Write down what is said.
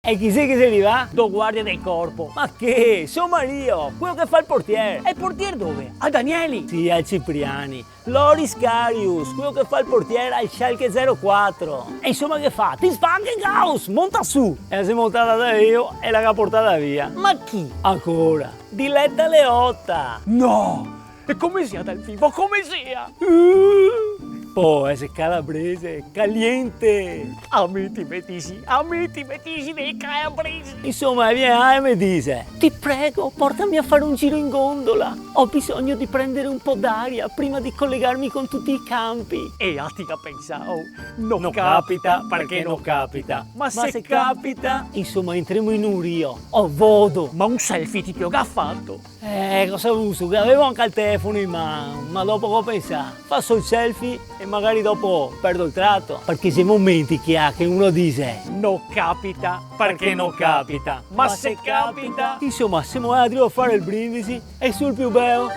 E chi sei che se li va? Do guardia del corpo. Ma che? Sono Mario, quello che fa il portiere. E il portiere dove? A Danieli. Sì, al Cipriani. Loris Karius, quello che fa il portiere al Schalke 04. E insomma che fa? Ti Spangengaus, monta su. E la si è montata da io e l'ha portata via. Ma chi? Ancora. Diletta Leotta. No! E come sia dal vivo? Come sia? Poi è calabrese, caliente. A me ti mettisi dei calabresi. Insomma, viene e mi dice: ti prego, portami a fare un giro in gondola. Ho bisogno di prendere un po' d'aria prima di collegarmi con tutti i campi. E a ti che pensavo, Non capita perché non capita. Ma se capita... Insomma, entriamo in un rio. Oh, vodo. Ma un selfie ti che ha fatto? Cosa uso? Che avevo anche il telefono in mano, ma dopo che ho pensato, faccio il selfie e magari dopo perdo il tratto. Perché c'è momenti che ha che uno dice: Non capita perché non capita. Ma se capita... Insomma, siamo andati a fare il brindisi e sul più bello